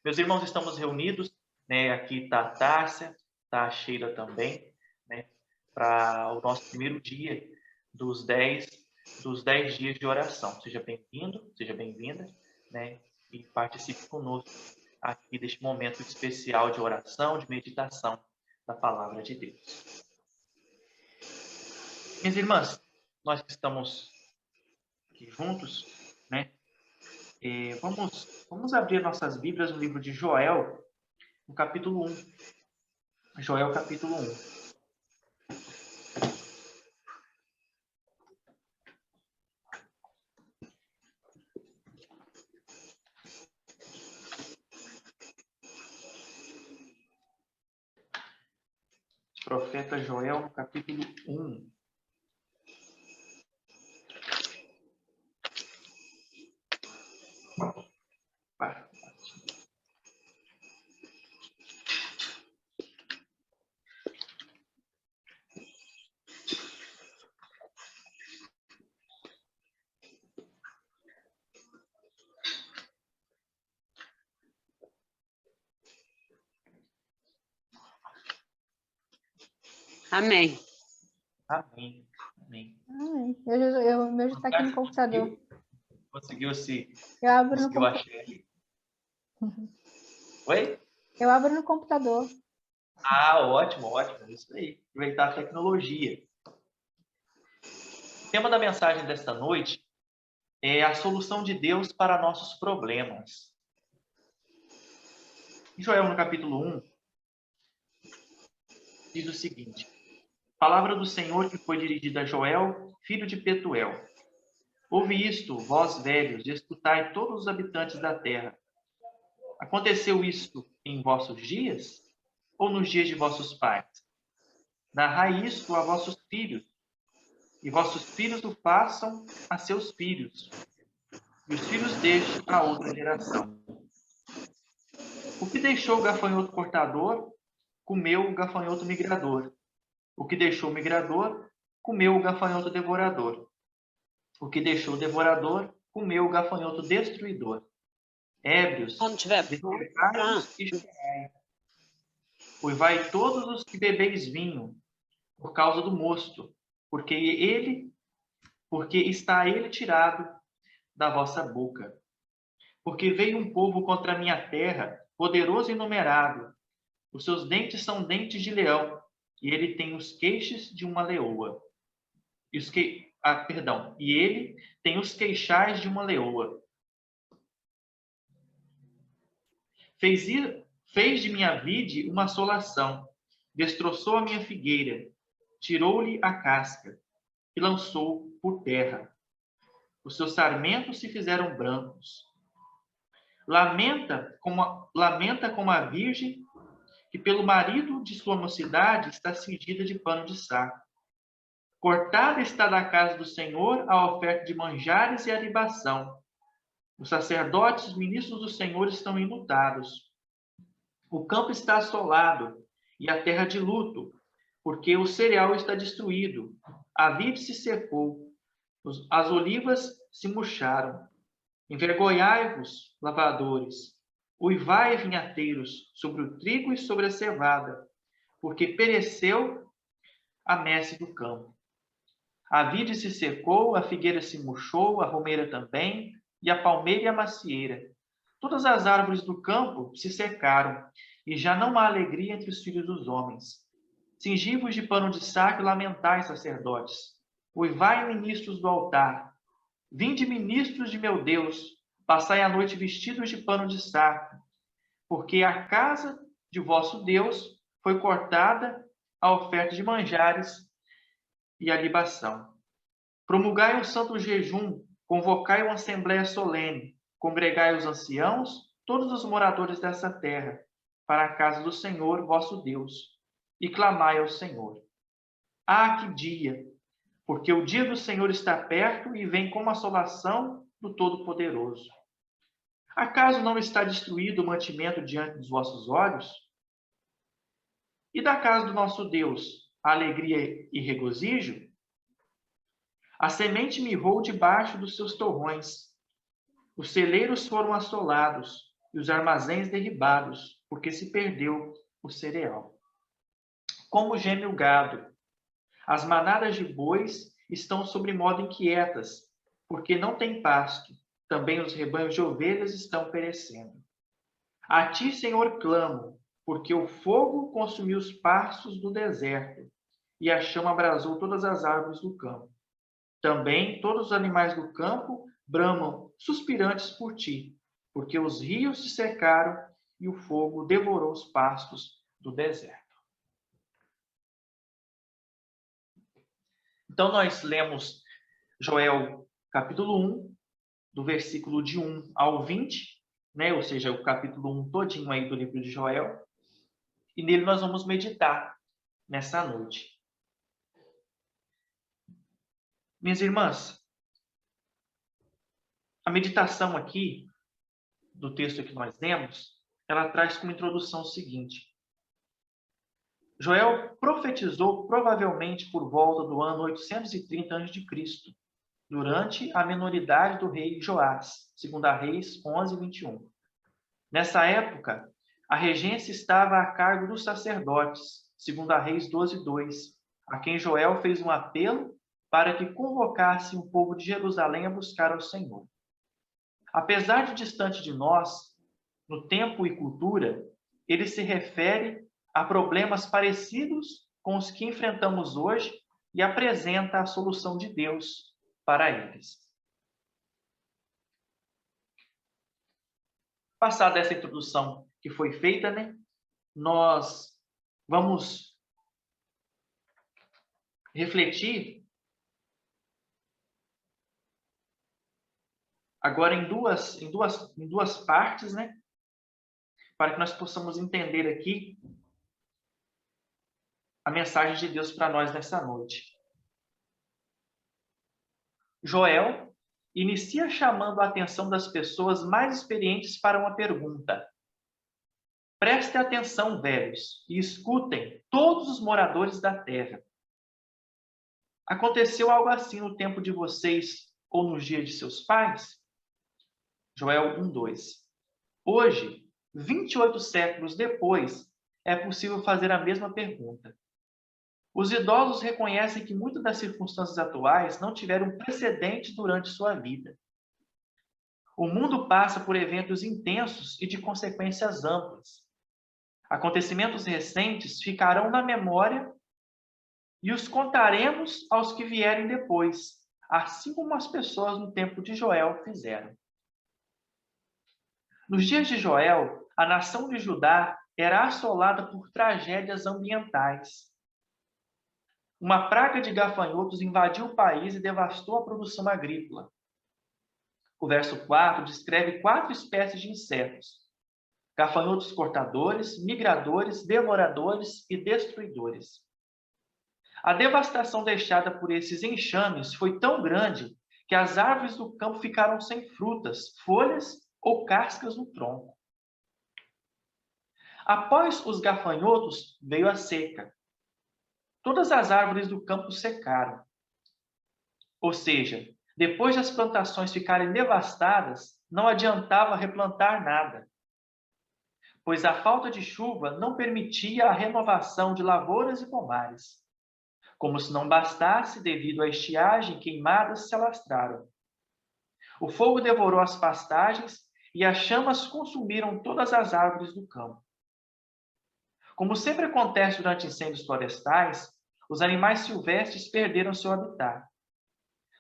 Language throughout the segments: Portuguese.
Meus irmãos, estamos reunidos, né? Aqui está a Tárcia, está a Sheila também, né? Para o nosso primeiro dia dos 10 dias de oração. Seja bem-vindo, seja bem-vinda, né? E participe conosco aqui deste momento especial de oração, de meditação da Palavra de Deus. Minhas irmãs, nós que estamos aqui juntos, né? Vamos abrir nossas Bíblias no livro de Joel, no capítulo 1. Joel, capítulo 1. Profeta Joel, no capítulo 1. Amém. Amém. Amém. Amém. O meu já está aqui no computador. Conseguiu se... Eu abro no Conseguiu achar computador. aí? Oi? Eu abro no computador. Ah, ótimo, ótimo. Isso aí. Aproveitar a tecnologia. O tema da mensagem desta noite é a solução de Deus para nossos problemas. Em Joel, no capítulo 1, diz o seguinte: Palavra do Senhor que foi dirigida a Joel, filho de Petuel. Ouve isto, vós velhos, e escutai todos os habitantes da terra. Aconteceu isto em vossos dias? Ou nos dias de vossos pais? Narrai isto a vossos filhos, e vossos filhos o façam a seus filhos, e os filhos deste a outra geração. O que deixou o gafanhoto cortador, comeu o gafanhoto migrador. O que deixou o migrador, comeu o gafanhoto devorador. O que deixou o devorador, comeu o gafanhoto destruidor. Ébrios, despertai-vos e chorai. Uivai todos os que bebeis vinho, por causa do mosto, porque está ele tirado da vossa boca. Porque veio um povo contra a minha terra, poderoso e inumerável. Os seus dentes são dentes de leão, e ele tem os queixos de uma leoa. E ele tem os queixais de uma leoa. Fez de minha vide uma assolação, destroçou a minha figueira, tirou-lhe a casca e lançou por terra. Os seus sarmentos se fizeram brancos. Lamenta como a virgem que pelo marido de sua mocidade está cingida de pano de saco. Cortada está da casa do Senhor a oferta de manjares e a libação. Os sacerdotes, os ministros do Senhor estão enlutados. O campo está assolado e a terra de luto, porque o cereal está destruído. A vide se secou, as olivas se murcharam. Envergonhai-vos, lavradores, uivai, vinhateiros, sobre o trigo e sobre a cevada, porque pereceu a messe do campo. A vide se secou, a figueira se murchou, a romeira também, e a palmeira e a macieira. Todas as árvores do campo se secaram, e já não há alegria entre os filhos dos homens. Cingi-vos de pano de saco e lamentai, sacerdotes. Uivai, ministros do altar. Vinde, ministros de meu Deus, passai a noite vestidos de pano de saco, porque a casa de vosso Deus foi cortada a oferta de manjares e a libação. Promulgai um santo jejum, convocai uma assembléia solene, congregai os anciãos, todos os moradores dessa terra, para a casa do Senhor, vosso Deus, e clamai ao Senhor. Ah, que dia! Porque o dia do Senhor está perto e vem como assolação do Todo-Poderoso. Acaso não está destruído o mantimento diante dos vossos olhos? E da casa do nosso Deus, a alegria e regozijo? A semente mirrou debaixo dos seus torrões. Os celeiros foram assolados, e os armazéns derribados, porque se perdeu o cereal. Como geme o gado, as manadas de bois estão sobre modo inquietas, porque não tem pasto. Também os rebanhos de ovelhas estão perecendo. A ti, Senhor, clamo, porque o fogo consumiu os pastos do deserto, e a chama abrasou todas as árvores do campo. Também todos os animais do campo bramam, suspirantes por ti, porque os rios se secaram e o fogo devorou os pastos do deserto. Então, nós lemos Joel, capítulo 1, do versículo de 1 ao 20, né? Ou seja, o capítulo 1 todinho aí do livro de Joel. E nele nós vamos meditar nessa noite. Minhas irmãs, a meditação aqui, do texto que nós lemos, ela traz como introdução o seguinte. Joel profetizou provavelmente por volta do ano 830 a.C., durante a minoridade do rei Joás, 2 Reis 11, 21. Nessa época, a regência estava a cargo dos sacerdotes, 2 Reis 12, 2, a quem Joel fez um apelo para que convocasse o povo de Jerusalém a buscar ao Senhor. Apesar de distante de nós, no tempo e cultura, ele se refere a problemas parecidos com os que enfrentamos hoje e apresenta a solução de Deus para eles. Passada essa introdução que foi feita, né, nós vamos refletir agora em duas partes, né, para que nós possamos entender aqui a mensagem de Deus para nós nessa noite. Joel inicia chamando a atenção das pessoas mais experientes para uma pergunta. Prestem atenção, velhos, e escutem todos os moradores da terra. Aconteceu algo assim no tempo de vocês ou nos dias de seus pais? Joel 1:2. Hoje, 28 séculos depois, é possível fazer a mesma pergunta. Os idosos reconhecem que muitas das circunstâncias atuais não tiveram precedentes durante sua vida. O mundo passa por eventos intensos e de consequências amplas. Acontecimentos recentes ficarão na memória e os contaremos aos que vierem depois, assim como as pessoas no tempo de Joel fizeram. Nos dias de Joel, a nação de Judá era assolada por tragédias ambientais. Uma praga de gafanhotos invadiu o país e devastou a produção agrícola. O verso 4 descreve 4 espécies de insetos: gafanhotos cortadores, migradores, devoradores e destruidores. A devastação deixada por esses enxames foi tão grande que as árvores do campo ficaram sem frutas, folhas ou cascas no tronco. Após os gafanhotos, veio a seca. Todas as árvores do campo secaram. Ou seja, depois das plantações ficarem devastadas, não adiantava replantar nada, pois a falta de chuva não permitia a renovação de lavouras e pomares. Como se não bastasse, devido à estiagem, queimadas se alastraram. O fogo devorou as pastagens e as chamas consumiram todas as árvores do campo. Como sempre acontece durante incêndios florestais, os animais silvestres perderam seu habitat.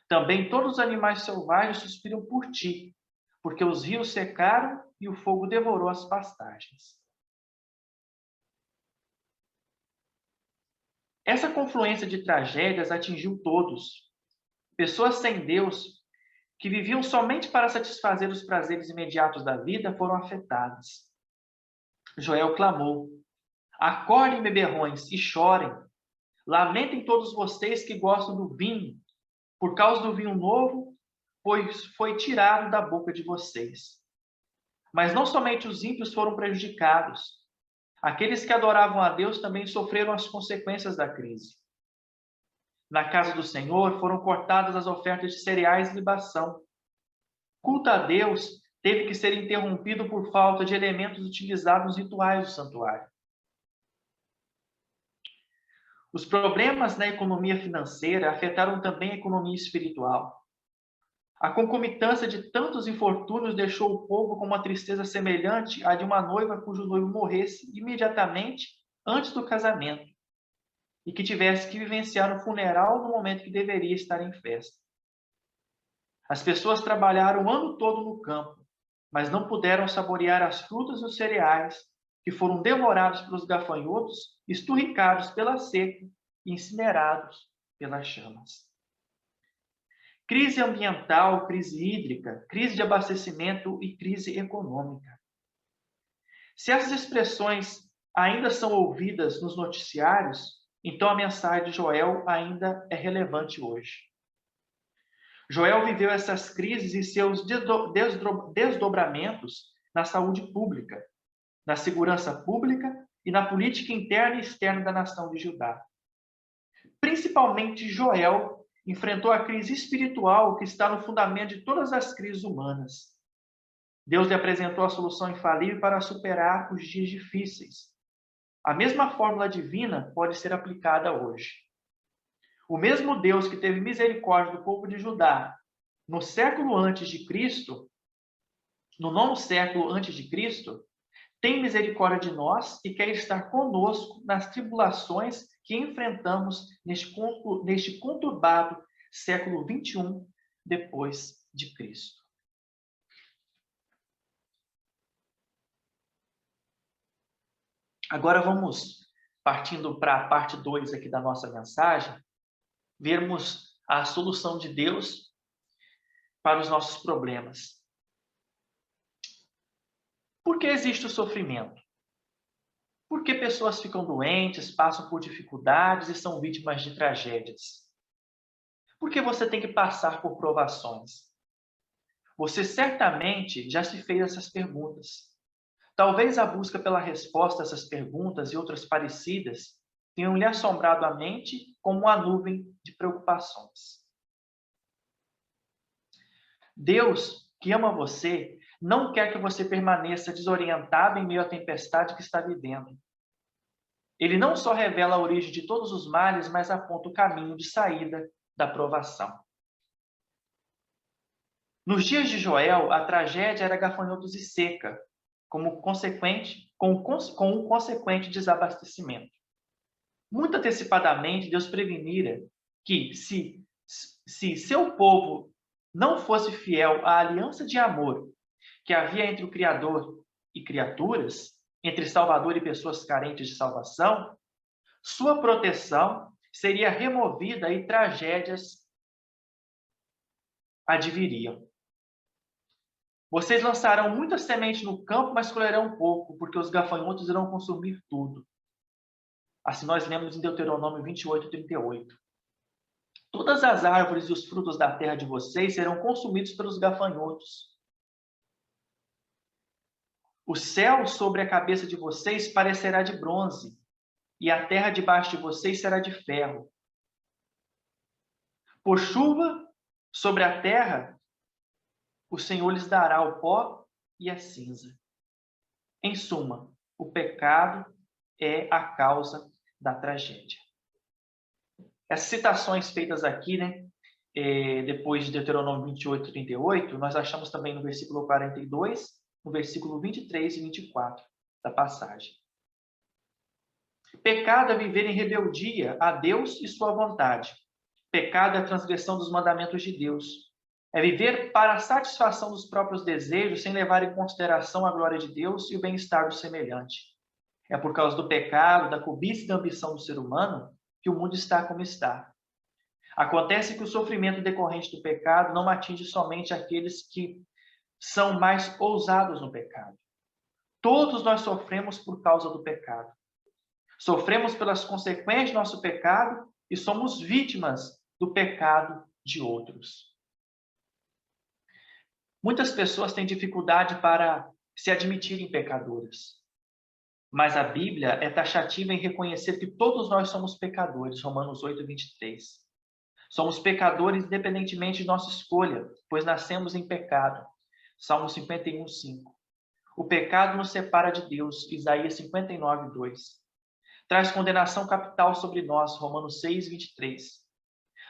Também todos os animais selvagens suspiram por ti, porque os rios secaram e o fogo devorou as pastagens. Essa confluência de tragédias atingiu todos. Pessoas sem Deus, que viviam somente para satisfazer os prazeres imediatos da vida, foram afetadas. Joel clamou: acordem, beberrões, e chorem. Lamentem todos vocês que gostam do vinho, por causa do vinho novo, pois foi tirado da boca de vocês. Mas não somente os ímpios foram prejudicados. Aqueles que adoravam a Deus também sofreram as consequências da crise. Na casa do Senhor foram cortadas as ofertas de cereais e libação. Culto a Deus teve que ser interrompido por falta de elementos utilizados nos rituais do santuário. Os problemas na economia financeira afetaram também a economia espiritual. A concomitância de tantos infortúnios deixou o povo com uma tristeza semelhante à de uma noiva cujo noivo morresse imediatamente antes do casamento e que tivesse que vivenciar o funeral no momento que deveria estar em festa. As pessoas trabalharam o ano todo no campo, mas não puderam saborear as frutas e os cereais que foram devorados pelos gafanhotos, esturricados pela seca e incinerados pelas chamas. Crise ambiental, crise hídrica, crise de abastecimento e crise econômica. Se essas expressões ainda são ouvidas nos noticiários, então a mensagem de Joel ainda é relevante hoje. Joel viveu essas crises e seus desdobramentos na saúde pública, na segurança pública e na política interna e externa da nação de Judá. Principalmente Joel enfrentou a crise espiritual que está no fundamento de todas as crises humanas. Deus lhe apresentou a solução infalível para superar os dias difíceis. A mesma fórmula divina pode ser aplicada hoje. O mesmo Deus que teve misericórdia do povo de Judá no século antes de Cristo, no 9º século antes de Cristo, tem misericórdia de nós e quer estar conosco nas tribulações que enfrentamos neste conturbado século 21 depois de Cristo. Agora vamos, partindo para a parte 2 aqui da nossa mensagem, vermos a solução de Deus para os nossos problemas. Por que existe o sofrimento? Por que pessoas ficam doentes, passam por dificuldades e são vítimas de tragédias? Por que você tem que passar por provações? Você certamente já se fez essas perguntas. Talvez a busca pela resposta a essas perguntas e outras parecidas tenham lhe assombrado a mente como uma nuvem de preocupações. Deus, que ama você, não quer que você permaneça desorientado em meio à tempestade que está vivendo. Ele não só revela a origem de todos os males, mas aponta o caminho de saída da provação. Nos dias de Joel, a tragédia era gafanhotos e seca, com um consequente desabastecimento. Muito antecipadamente, Deus prevenira que, se seu povo não fosse fiel à aliança de amor que havia entre o Criador e criaturas, entre Salvador e pessoas carentes de salvação, sua proteção seria removida e tragédias adviriam. Vocês lançarão muita semente no campo, mas colherão pouco, porque os gafanhotos irão consumir tudo. Assim nós lemos em Deuteronômio 28:38. Todas as árvores e os frutos da terra de vocês serão consumidos pelos gafanhotos. O céu sobre a cabeça de vocês parecerá de bronze, e a terra debaixo de vocês será de ferro. Por chuva sobre a terra, o Senhor lhes dará o pó e a cinza. Em suma, o pecado é a causa da tragédia. Essas citações feitas aqui, depois de Deuteronômio 28:38, nós achamos também no versículo 42, no versículo 23 e 24 da passagem. Pecado é viver em rebeldia a Deus e sua vontade. Pecado é a transgressão dos mandamentos de Deus. É viver para a satisfação dos próprios desejos sem levar em consideração a glória de Deus e o bem-estar do semelhante. É por causa do pecado, da cobiça e da ambição do ser humano que o mundo está como está. Acontece que o sofrimento decorrente do pecado não atinge somente aqueles que são mais ousados no pecado. Todos nós sofremos por causa do pecado. Sofremos pelas consequências do nosso pecado e somos vítimas do pecado de outros. Muitas pessoas têm dificuldade para se admitirem pecadoras. Mas a Bíblia é taxativa em reconhecer que todos nós somos pecadores, Romanos 8:23. Somos pecadores independentemente de nossa escolha, pois nascemos em pecado. Salmo 51:5. O pecado nos separa de Deus. Isaías 59:2. Traz condenação capital sobre nós. Romanos 6:23.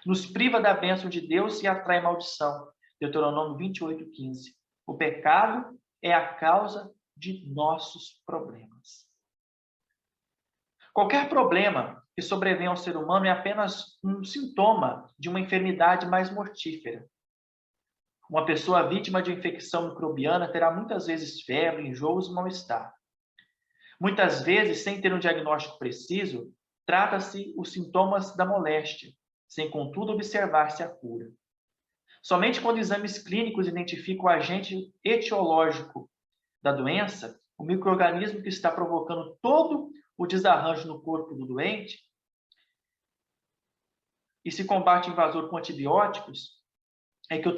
Nos priva da bênção de Deus e atrai maldição. Deuteronômio 28:15. O pecado é a causa de nossos problemas. Qualquer problema que sobrevém ao ser humano é apenas um sintoma de uma enfermidade mais mortífera. Uma pessoa vítima de infecção microbiana terá muitas vezes febre, enjoos e mal-estar. Muitas vezes, sem ter um diagnóstico preciso, trata-se os sintomas da moléstia, sem contudo observar-se a cura. Somente quando exames clínicos identificam o agente etiológico da doença, o micro-organismo que está provocando todo o desarranjo no corpo do doente, e se combate o invasor com antibióticos, é que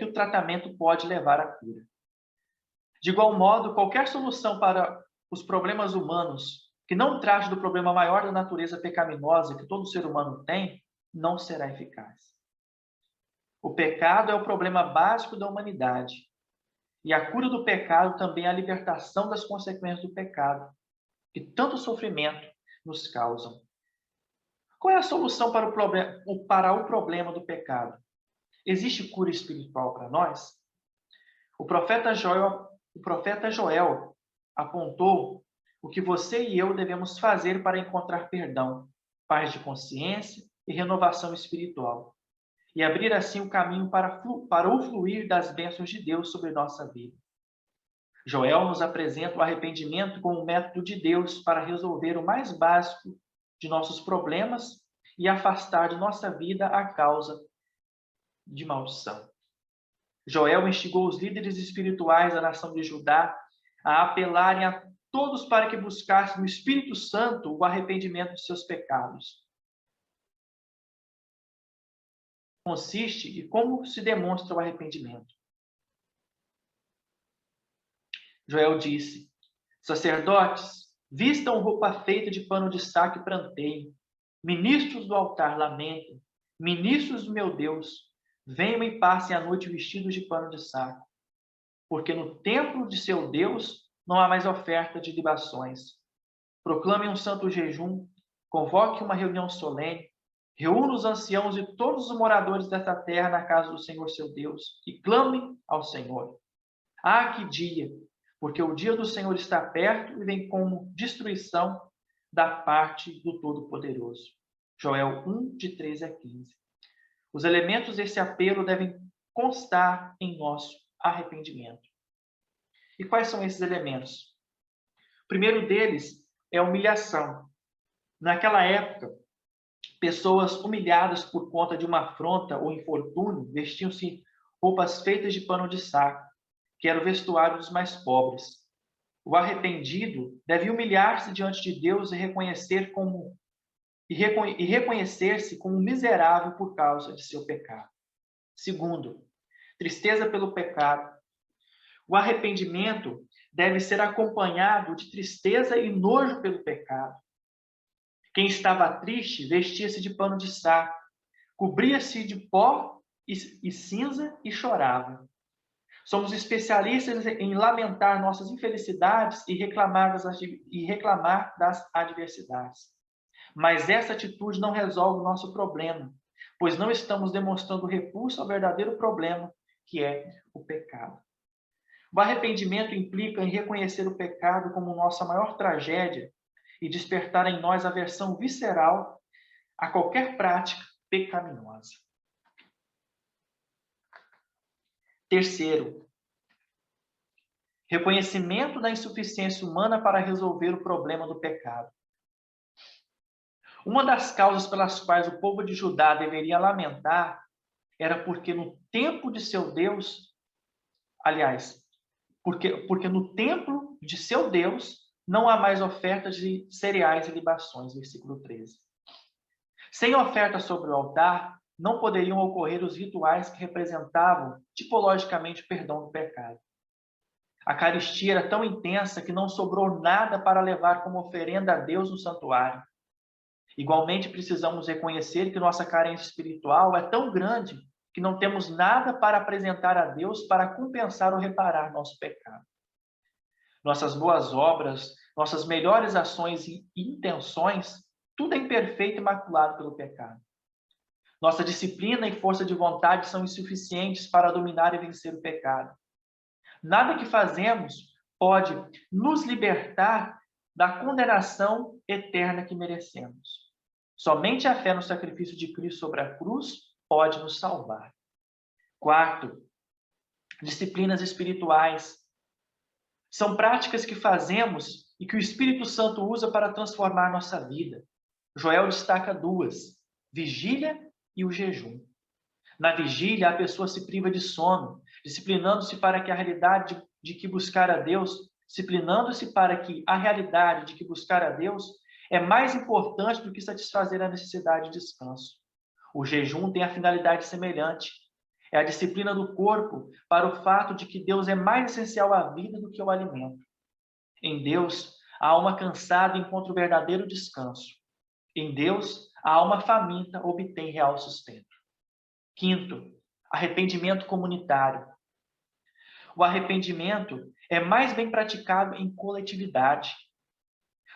o tratamento pode levar à cura. De igual modo, qualquer solução para os problemas humanos que não trate do problema maior da natureza pecaminosa que todo ser humano tem, não será eficaz. O pecado é o problema básico da humanidade. E a cura do pecado também é a libertação das consequências do pecado, que tanto sofrimento nos causam. Qual é a solução para o problema do pecado? Existe cura espiritual para nós? O profeta Joel apontou o que você e eu devemos fazer para encontrar perdão, paz de consciência e renovação espiritual, e abrir assim o caminho para o fluir das bênçãos de Deus sobre nossa vida. Joel nos apresenta o arrependimento como o método de Deus para resolver o mais básico de nossos problemas e afastar de nossa vida a causa de maldição. Joel instigou os líderes espirituais da nação de Judá a apelarem a todos para que buscassem no Espírito Santo o arrependimento de seus pecados. Consiste e como se demonstra o arrependimento. Joel disse: sacerdotes, vistam roupa feita de pano de saco e pranteio. Ministros do altar lamentem. Ministros do meu Deus, venham e passem a noite vestidos de pano de saco. Porque no templo de seu Deus não há mais oferta de libações. Proclamem um santo jejum, convoquem uma reunião solene, reúna os anciãos e todos os moradores desta terra na casa do Senhor seu Deus e clamem ao Senhor. Ah, que dia! Porque o dia do Senhor está perto e vem como destruição da parte do Todo-Poderoso. Joel 1, de 13 a 15. Os elementos desse apelo devem constar em nosso arrependimento. E quais são esses elementos? O primeiro deles é a humilhação. Naquela época, pessoas humilhadas por conta de uma afronta ou infortúnio vestiam-se roupas feitas de pano de saco, que era o vestuário dos mais pobres. O arrependido deve humilhar-se diante de Deus e reconhecer-se como miserável por causa de seu pecado. Segundo, tristeza pelo pecado. O arrependimento deve ser acompanhado de tristeza e nojo pelo pecado. Quem estava triste vestia-se de pano de saco, cobria-se de pó e cinza e chorava. Somos especialistas em lamentar nossas infelicidades e reclamar das adversidades. Mas essa atitude não resolve o nosso problema, pois não estamos demonstrando repulso ao verdadeiro problema, que é o pecado. O arrependimento implica em reconhecer o pecado como nossa maior tragédia e despertar em nós aversão visceral a qualquer prática pecaminosa. Terceiro, reconhecimento da insuficiência humana para resolver o problema do pecado. Uma das causas pelas quais o povo de Judá deveria lamentar era porque no templo de seu Deus, porque no templo de seu Deus não há mais ofertas de cereais e libações, versículo 13. Sem oferta sobre o altar, não poderiam ocorrer os rituais que representavam tipologicamente o perdão do pecado. A caristia era tão intensa que não sobrou nada para levar como oferenda a Deus no santuário. Igualmente, precisamos reconhecer que nossa carência espiritual é tão grande que não temos nada para apresentar a Deus para compensar ou reparar nosso pecado. Nossas boas obras, nossas melhores ações e intenções, tudo é imperfeito e maculado pelo pecado. Nossa disciplina e força de vontade são insuficientes para dominar e vencer o pecado. Nada que fazemos pode nos libertar da condenação eterna que merecemos. Somente a fé no sacrifício de Cristo sobre a cruz pode nos salvar. Quarto, disciplinas espirituais. São práticas que fazemos e que o Espírito Santo usa para transformar nossa vida. Joel destaca duas: vigília e o jejum. Na vigília, a pessoa se priva de sono, disciplinando-se para que a realidade de que buscar a Deus, disciplinando-se para que a realidade de que buscar a Deus é mais importante do que satisfazer a necessidade de descanso. O jejum tem a finalidade semelhante. É a disciplina do corpo para o fato de que Deus é mais essencial à vida do que o alimento. Em Deus, a alma cansada encontra o verdadeiro descanso. Em Deus, a alma faminta obtém real sustento. Quinto, arrependimento comunitário. O arrependimento é mais bem praticado em coletividade.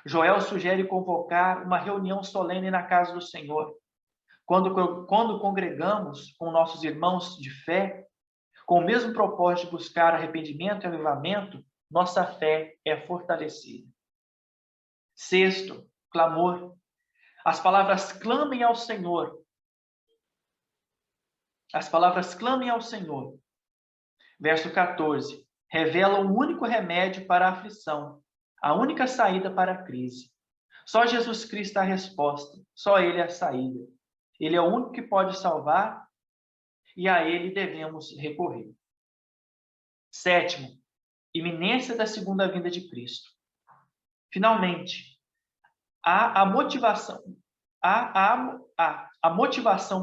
Joel sugere convocar uma reunião solene na casa do Senhor. Quando congregamos com nossos irmãos de fé, com o mesmo propósito de buscar arrependimento e avivamento, nossa fé é fortalecida. Sexto, clamor. As palavras clamem ao Senhor. As palavras clamem ao Senhor. Verso 14. Revelam o único remédio para a aflição, a única saída para a crise. Só Jesus Cristo é a resposta, só Ele é a saída. Ele é o único que pode salvar e a Ele devemos recorrer. Sétimo, iminência da segunda vinda de Cristo. Finalmente, a motivação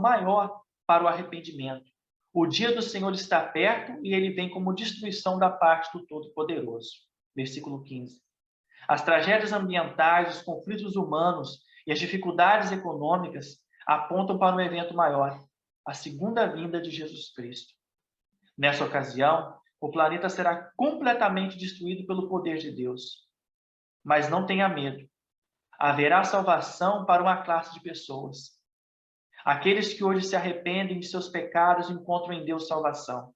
maior para o arrependimento. O dia do Senhor está perto e ele vem como destruição da parte do Todo-Poderoso. Versículo 15. As tragédias ambientais, os conflitos humanos e as dificuldades econômicas apontam para um evento maior, a segunda vinda de Jesus Cristo. Nessa ocasião, o planeta será completamente destruído pelo poder de Deus. Mas não tenha medo. Haverá salvação para uma classe de pessoas. Aqueles que hoje se arrependem de seus pecados encontram em Deus salvação.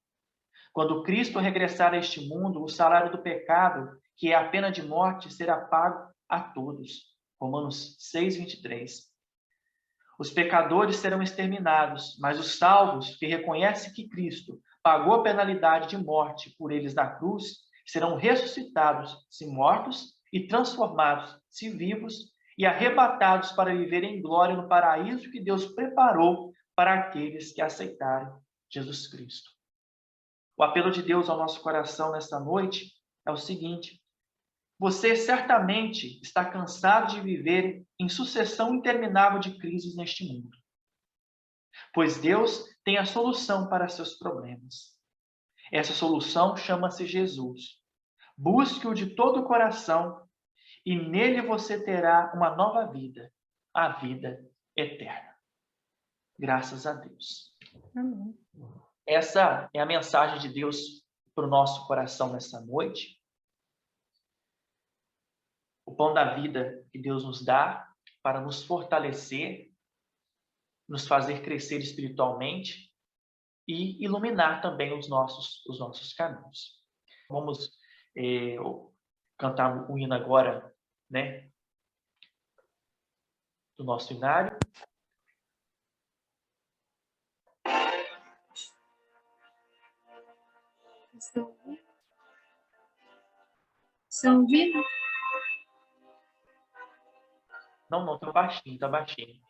Quando Cristo regressar a este mundo, o salário do pecado, que é a pena de morte, será pago a todos. Romanos 6:23. Os pecadores serão exterminados, mas os salvos, que reconhecem que Cristo pagou a penalidade de morte por eles na cruz, serão ressuscitados, se mortos, e transformados, se vivos, e arrebatados para viver em glória no paraíso que Deus preparou para aqueles que aceitarem Jesus Cristo. O apelo de Deus ao nosso coração nesta noite é o seguinte: você certamente está cansado de viver em sucessão interminável de crises neste mundo, pois Deus tem a solução para seus problemas. Essa solução chama-se Jesus. Busque-o de todo o coração e nele você terá uma nova vida, a vida eterna. Graças a Deus. Amém. Essa é a mensagem de Deus para o nosso coração nessa noite. O pão da vida que Deus nos dá para nos fortalecer, nos fazer crescer espiritualmente e iluminar também os nossos caminhos. Vamos cantar o hino agora, né, do nosso inário. Estão ouvindo? Não, tá baixinho, tá baixinho.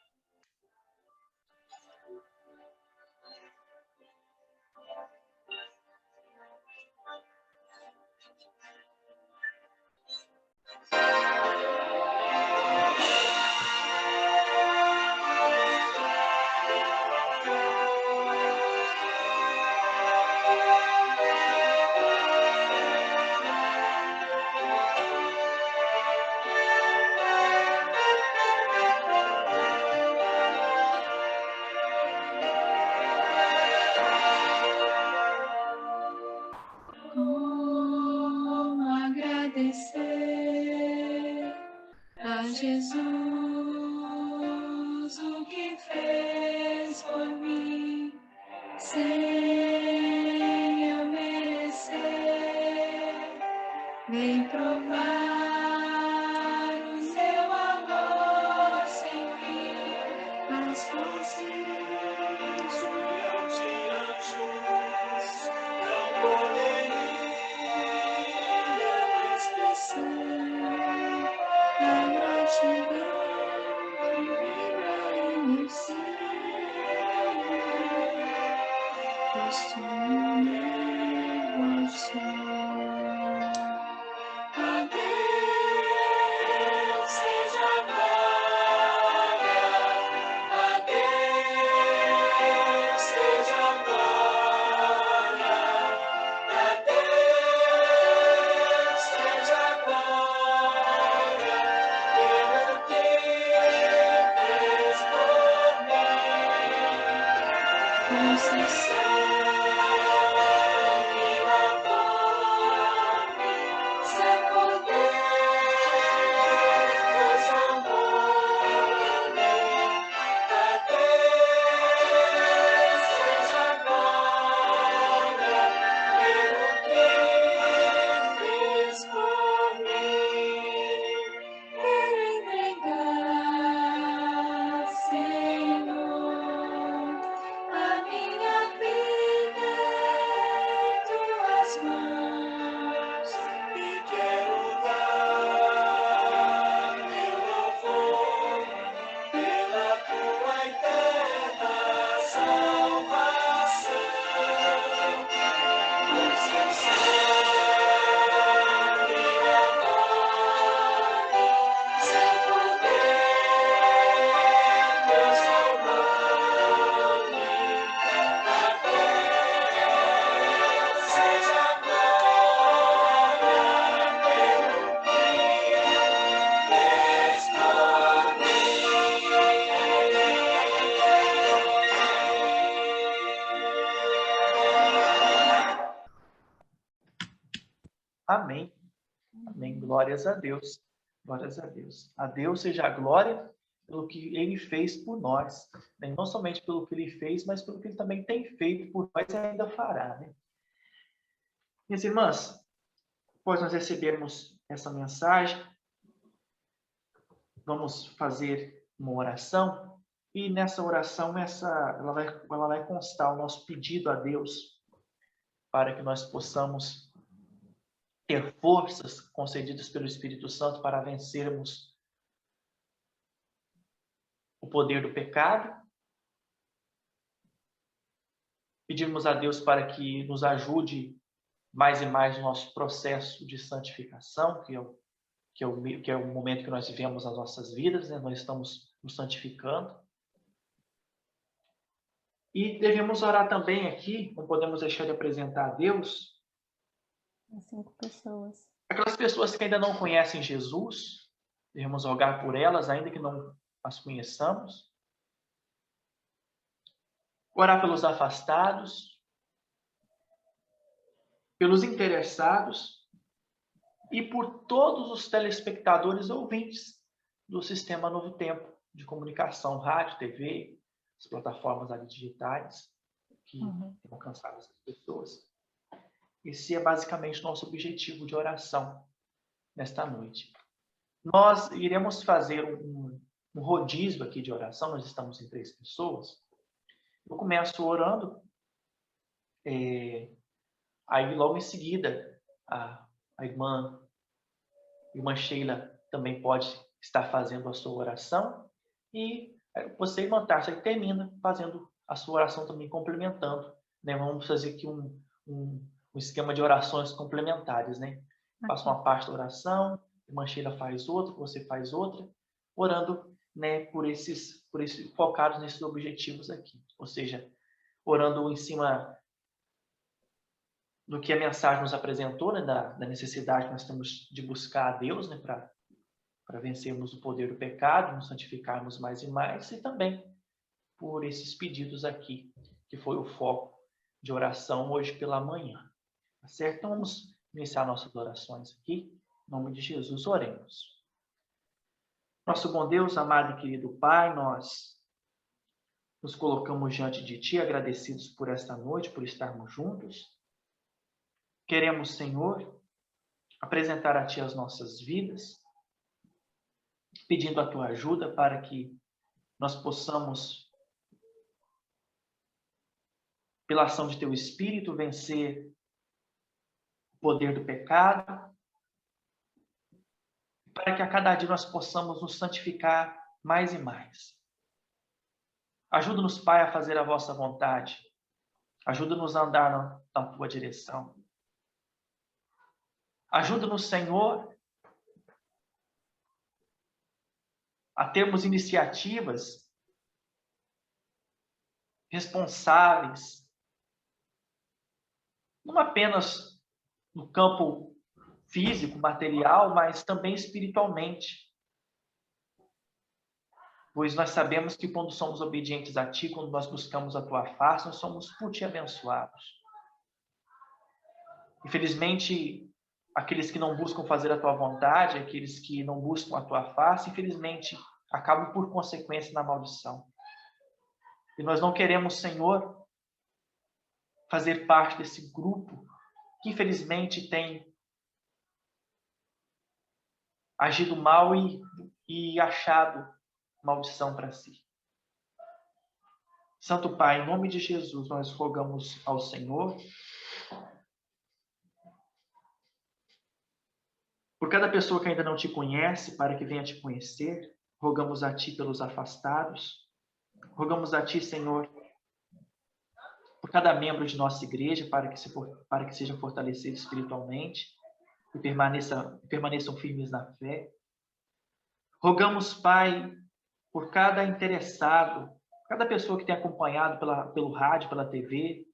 Jesus, o que fez por mim, sem eu merecer. Vem provar o seu amor sem fim, as forças de anjos não poderiam expressar a gratidão que vibra em meu ser. Estou a Deus seja a glória, a Deus seja a glória, a Deus seja a glória, pelo que fez por mim, com seu sangue lavou-me, seu poder transformou-me. A Deus seja a glória, pelo que fez por mim. Quero entregar, Senhor, a minha vida em tuas mãos, e quero dar meu louvor pela tua eterna salvação. Com seu sangue lavou-me, seu poder transformou-me. A Deus seja a glória pelo que fez por mim. Amém. Amém. Glórias a Deus. Glórias a Deus. A Deus seja a glória pelo que Ele fez por nós. Né? Não somente pelo que Ele fez, mas pelo que Ele também tem feito por nós e ainda fará. Né? Minhas irmãs, após nós recebermos essa mensagem, vamos fazer uma oração. E nessa oração, ela vai constar o nosso pedido a Deus para que nós possamos ter forças concedidas pelo Espírito Santo para vencermos o poder do pecado. Pedimos a Deus para que nos ajude mais e mais no nosso processo de santificação, que é o momento que nós vivemos nas nossas vidas, né? Nós estamos nos santificando. E devemos orar também aqui, não podemos deixar de apresentar a Deus 5 pessoas. aquelas pessoas que ainda não conhecem Jesus, devemos rogar por elas, ainda que não as conheçamos. Orar pelos afastados, pelos interessados e por todos os telespectadores ouvintes do Sistema Novo Tempo de comunicação, rádio, TV, as plataformas ali digitais que têm alcançado essas pessoas. Esse é basicamente o nosso objetivo de oração nesta noite. Nós iremos fazer um rodízio aqui de oração, nós estamos em 3 pessoas. Eu começo orando, aí logo em seguida a irmã Sheila também pode estar fazendo a sua oração, e você, irmã Tárcia, termina fazendo a sua oração também, complementando. Né? Vamos fazer aqui um esquema de orações complementares. Né? Faço uma parte da oração, a irmã Sheila faz outra, você faz outra, orando, né, focados nesses objetivos aqui. Ou seja, orando em cima do que a mensagem nos apresentou, né, da necessidade que nós temos de buscar a Deus, né, para vencermos o poder do pecado, nos santificarmos mais e mais, e também por esses pedidos aqui, que foi o foco de oração hoje pela manhã. Tá certo? Então vamos iniciar nossas orações aqui. Em nome de Jesus, oremos. Nosso bom Deus, amado e querido Pai, nós nos colocamos diante de Ti, agradecidos por esta noite, por estarmos juntos. Queremos, Senhor, apresentar a Ti as nossas vidas, pedindo a Tua ajuda para que nós possamos, pela ação de Teu Espírito, vencer o poder do pecado, para que a cada dia nós possamos nos santificar mais e mais. Ajuda-nos, Pai, a fazer a vossa vontade. Ajuda-nos a andar na tua direção. Ajuda-nos, Senhor, a termos iniciativas responsáveis, não apenas no campo físico, material, mas também espiritualmente. Pois nós sabemos que quando somos obedientes a Ti, quando nós buscamos a Tua face, nós somos por Ti abençoados. Infelizmente, aqueles que não buscam fazer a Tua vontade, aqueles que não buscam a Tua face, infelizmente, acabam por consequência na maldição. E nós não queremos, Senhor, fazer parte desse grupo que infelizmente tem agido mal e achado maldição para si. Santo Pai, em nome de Jesus, nós rogamos ao Senhor por cada pessoa que ainda não Te conhece, para que venha Te conhecer. Rogamos a Ti pelos afastados. Rogamos a Ti, Senhor, por cada membro de nossa igreja, para que sejam fortalecidos espiritualmente e permaneçam firmes na fé. Rogamos, Pai, por cada interessado, cada pessoa que tem acompanhado pelo rádio, pela TV,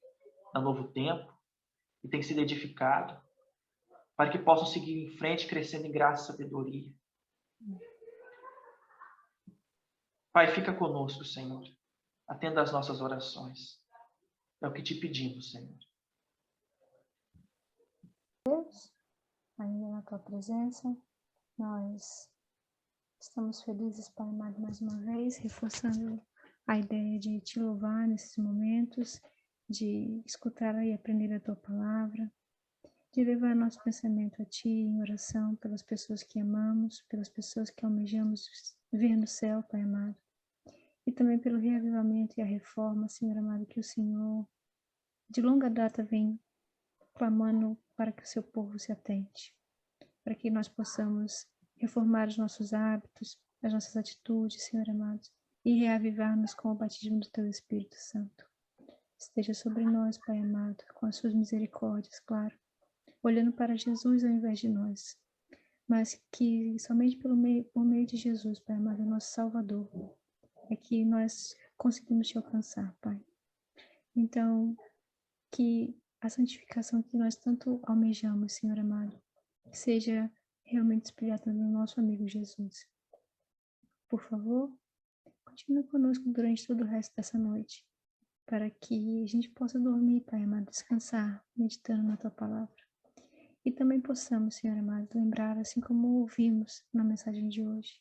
na Novo Tempo, e tem sido edificado, para que possam seguir em frente, crescendo em graça e sabedoria. Pai, fica conosco, Senhor. Atenda às nossas orações. É o que Te pedimos, Senhor. Deus, ainda na Tua presença, nós estamos felizes, Pai amado, mais uma vez, reforçando a ideia de Te louvar nesses momentos, de escutar e aprender a Tua palavra, de levar nosso pensamento a Ti em oração pelas pessoas que amamos, pelas pessoas que almejamos ver no céu, Pai amado, e também pelo reavivamento e a reforma, Senhor amado, que o Senhor de longa data vem clamando para que o Seu povo se atente, para que nós possamos reformar os nossos hábitos, as nossas atitudes, Senhor amado, e reavivar-nos com o batismo do Teu Espírito Santo. Esteja sobre nós, Pai amado, com as Suas misericórdias, claro, olhando para Jesus ao invés de nós, mas que somente por meio de Jesus, Pai amado, nosso Salvador, é que nós conseguimos Te alcançar, Pai. Então, que a santificação que nós tanto almejamos, Senhor amado, seja realmente espelhada no nosso amigo Jesus. Por favor, continue conosco durante todo o resto dessa noite, para que a gente possa dormir, Pai amado, descansar, meditando na Tua palavra. E também possamos, Senhor amado, lembrar, assim como ouvimos na mensagem de hoje,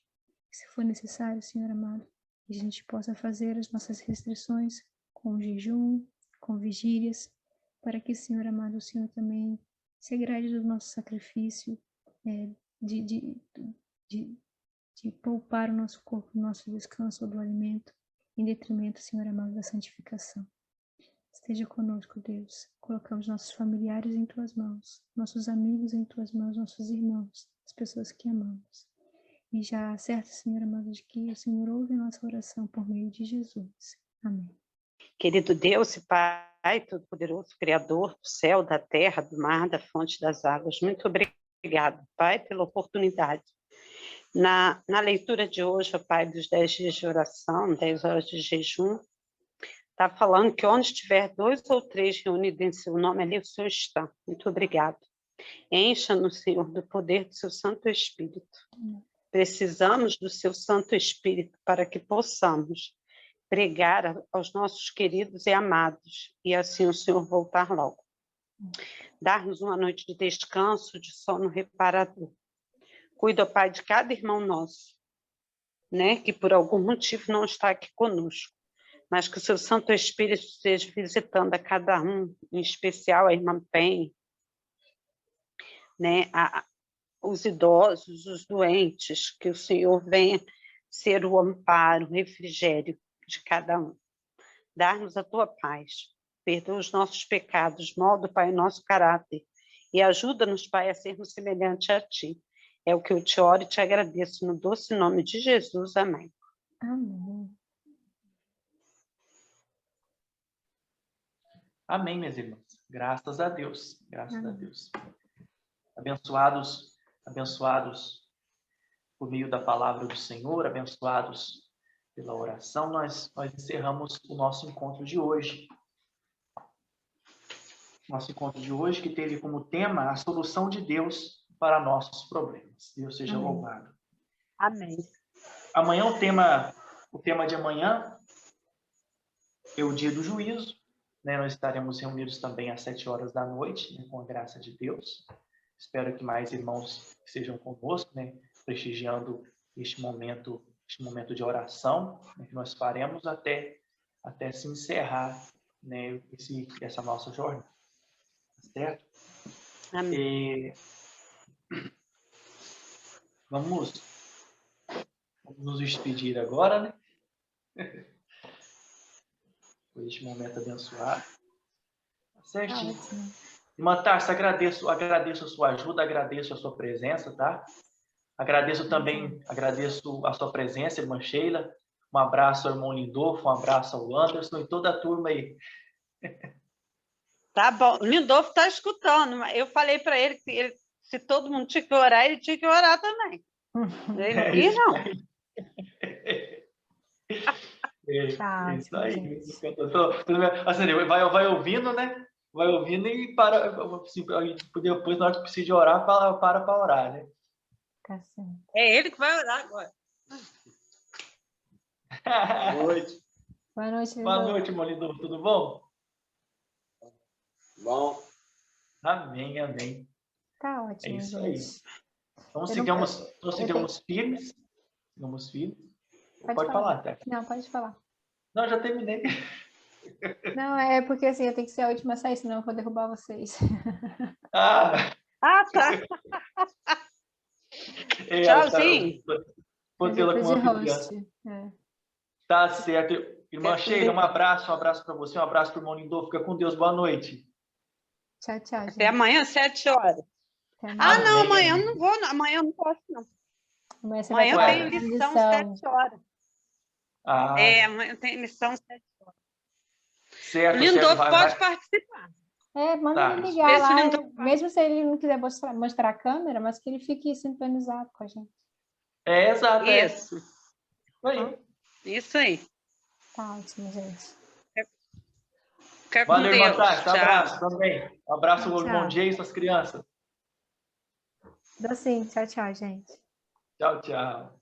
que se for necessário, Senhor amado, que a gente possa fazer as nossas restrições com jejum, com vigílias, para que, Senhor amado, o Senhor também se agrade do nosso sacrifício, de poupar o nosso corpo, o nosso descanso do alimento, em detrimento, Senhor amado, da santificação. Esteja conosco, Deus. Colocamos nossos familiares em Tuas mãos, nossos amigos em Tuas mãos, nossos irmãos, as pessoas que amamos. E já certo, Senhor amado, de que o Senhor ouve a nossa oração por meio de Jesus. Amém. Querido Deus e Pai Todo-Poderoso, Criador do céu, da terra, do mar, da fonte das águas, muito obrigado, Pai, pela oportunidade. Na leitura de hoje, Pai, dos 10 dias de oração, 10 horas de jejum, está falando que onde estiver 2 ou 3 reunidos em Seu nome, ali o Senhor está. Muito obrigado. Encha-nos, Senhor, do poder do Seu Santo Espírito. Precisamos do Seu Santo Espírito para que possamos pregar aos nossos queridos e amados, e assim o Senhor voltar logo. Dar-nos uma noite de descanso, de sono reparador. Cuida, Pai, de cada irmão nosso, né, que por algum motivo não está aqui conosco, mas que o seu Santo Espírito esteja visitando a cada um, em especial a irmã Pen, né, os idosos, os doentes, que o Senhor venha ser o amparo, o refrigério de cada um. Dar-nos a tua paz, perdoa os nossos pecados, molda, Pai, o nosso caráter e ajuda-nos, Pai, a sermos semelhantes a ti. É o que eu te oro e te agradeço no doce nome de Jesus. Amém. Amém. Amém, minhas irmãs. Graças a Deus. Graças a Amém. Deus. Abençoados por meio da palavra do Senhor, abençoados pela oração, nós encerramos o nosso encontro de hoje. Nosso encontro de hoje que teve como tema a solução de Deus para nossos problemas. Deus seja Amém. louvado. Amém. Amanhã o tema de amanhã é o dia do juízo, né? Nós estaremos reunidos também às 7 horas da noite, né, com a graça de Deus. Espero que mais irmãos estejam conosco, né, prestigiando este momento de oração, né, que nós faremos até se encerrar, né, essa nossa jornada. Certo? Amém. Vamos nos despedir agora, né? Por este momento abençoado. Tá certinho. Ótimo. Irmã Tarsa, agradeço a sua ajuda, agradeço a sua presença, tá? Agradeço a sua presença, irmã Sheila. Um abraço ao irmão Lindolfo, um abraço ao Anderson e toda a turma aí. Tá bom. O Lindolfo está escutando. Eu falei para ele que se todo mundo tinha que orar, ele tinha que orar também. Ele não quis, não. Tá Isso ótimo, aí. gente. Assim, vai ouvindo, né? Vai ouvindo e para. Assim, depois, na hora que precisa de orar, para orar, né? Tá certo. É ele que vai orar agora. Boa noite. Boa noite, Boa Lindolfo. noite, irmão Lindolfo. Tudo bom? Bom, Amém, amém. Tá ótimo, É isso gente. aí. Então, Eu não- sigamos firmes. Sigamos firmes. Pode falar. falar, tá? Não, pode falar. Não, já terminei. Não, é porque assim, eu tenho que ser a última a sair, senão eu vou derrubar vocês. Ah, Tá. Tchauzinho. Vou tê-la Eu como fui de anfitriã. host. É. Tá certo. Irmã Eu fui Sheila, de- um abraço para você, um abraço para o irmão Lindolfo. Fica com Deus. Boa noite. Tchau, tchau, gente. Até amanhã, 7 horas. Até Ah, amanhã. não, Amém, amanhã eu amém. não vou, não. Amanhã eu não posso, não. Amanhã você Amanhã eu vai tenho ter lição lição. 7 horas. Ah, Amanhã eu tenho lição 7 horas. O certo, Lindolfo vai. pode participar. Manda Tá. ele ligar Vê se o lá, Lindolfo mesmo se ele não quiser mostrar a câmera, mas que ele fique sintonizado com a gente. Exato. Isso. Aí. Isso aí. Tá ótimo, gente. Fica com Valeu, Deus. irmã Tati. Tchau. Abraço também. Um abraço ao Tchau. irmão Jay e suas crianças. Dou sim. Tchau, tchau, gente. Tchau, tchau.